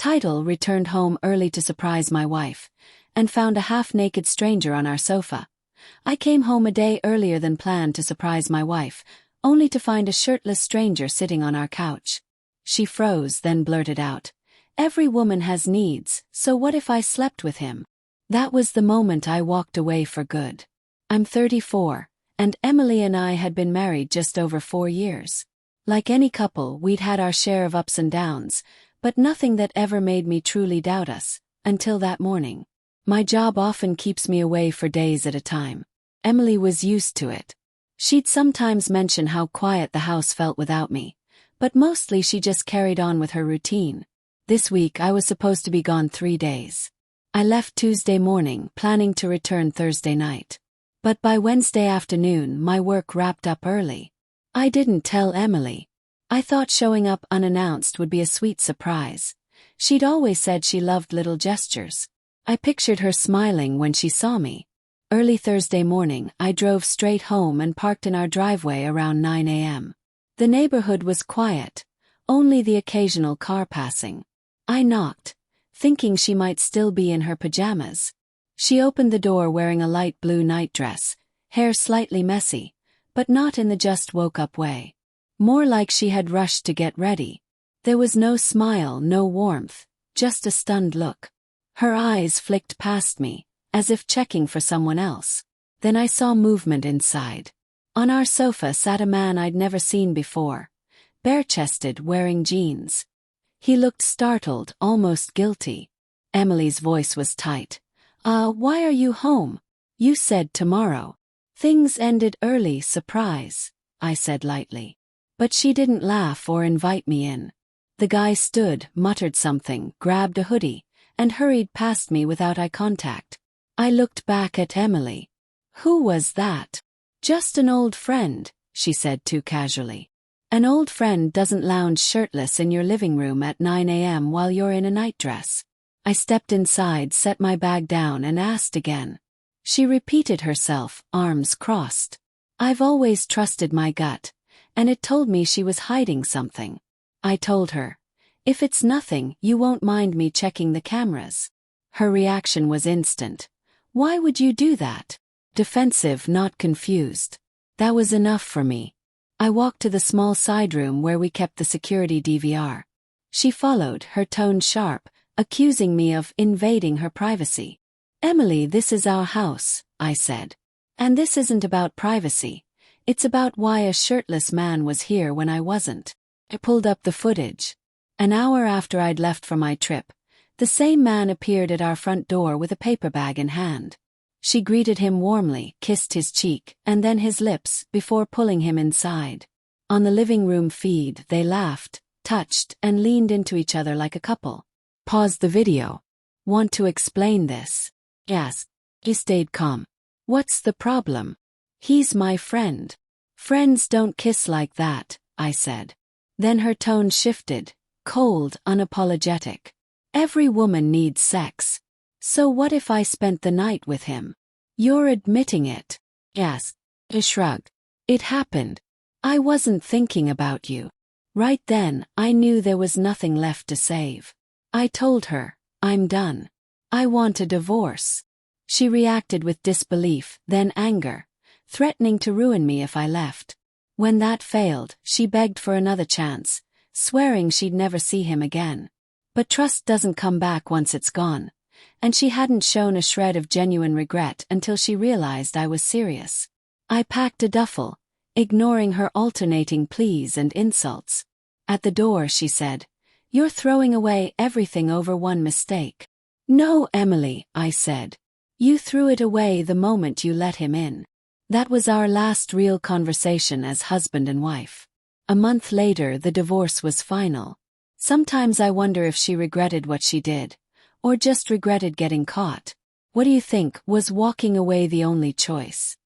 Title: Returned home early to surprise my wife, and found a half-naked stranger on our sofa. I came home a day earlier than planned to surprise my wife, only to find a shirtless stranger sitting on our couch. She froze, then blurted out, "Every woman has needs, so what if I slept with him?" That was the moment I walked away for good. I'm 34, and Emily and I had been married just over 4 years. Like any couple, we'd had our share of ups and downs, but nothing that ever made me truly doubt us, until that morning. My job often keeps me away for days at a time. Emily was used to it. She'd sometimes mention how quiet the house felt without me, but mostly she just carried on with her routine. This week I was supposed to be gone 3 days. I left Tuesday morning, planning to return Thursday night. But by Wednesday afternoon my work wrapped up early. I didn't tell Emily. I thought showing up unannounced would be a sweet surprise. She'd always said she loved little gestures. I pictured her smiling when she saw me. Early Thursday morning, I drove straight home and parked in our driveway around 9 a.m. The neighborhood was quiet, only the occasional car passing. I knocked, thinking she might still be in her pajamas. She opened the door wearing a light blue nightdress, hair slightly messy, but not in the just woke up way. More like she had rushed to get ready. There was no smile, no warmth, just a stunned look. Her eyes flicked past me, as if checking for someone else. Then I saw movement inside. On our sofa sat a man I'd never seen before, bare-chested, wearing jeans. He looked startled, almost guilty. Emily's voice was tight. Why are you home? You said tomorrow." "Things ended early, surprise," I said lightly. But she didn't laugh or invite me in. The guy stood, muttered something, grabbed a hoodie, and hurried past me without eye contact. I looked back at Emily. "Who was that?" "Just an old friend," she said too casually. "An old friend doesn't lounge shirtless in your living room at 9 a.m. while you're in a nightdress." I stepped inside, set my bag down, and asked again. She repeated herself, arms crossed. I've always trusted my gut, and it told me she was hiding something. I told her, "If it's nothing, you won't mind me checking the cameras." Her reaction was instant. "Why would you do that?" Defensive, not confused. That was enough for me. I walked to the small side room where we kept the security DVR. She followed, her tone sharp, accusing me of invading her privacy. "Emily, this is our house," I said. "And this isn't about privacy. It's about why a shirtless man was here when I wasn't." I pulled up the footage. An hour after I'd left for my trip, the same man appeared at our front door with a paper bag in hand. She greeted him warmly, kissed his cheek, and then his lips, before pulling him inside. On the living room feed, they laughed, touched, and leaned into each other like a couple. Paused the video. "Want to explain this?" "Yes." He stayed calm. "What's the problem?" "He's my friend." "Friends don't kiss like that," I said. Then her tone shifted, cold, unapologetic. "Every woman needs sex. So what if I spent the night with him?" "You're admitting it." "Yes." He shrugged. "It happened. I wasn't thinking about you." Right then, I knew there was nothing left to save. I told her, "I'm done. I want a divorce." She reacted with disbelief, then anger, threatening to ruin me if I left. When that failed, she begged for another chance, swearing she'd never see him again. But trust doesn't come back once it's gone, and she hadn't shown a shred of genuine regret until she realized I was serious. I packed a duffel, ignoring her alternating pleas and insults. At the door she said, "You're throwing away everything over one mistake." "No, Emily," I said. "You threw it away the moment you let him in." That was our last real conversation as husband and wife. A month later, the divorce was final. Sometimes I wonder if she regretted what she did, or just regretted getting caught. What do you think? Was walking away the only choice?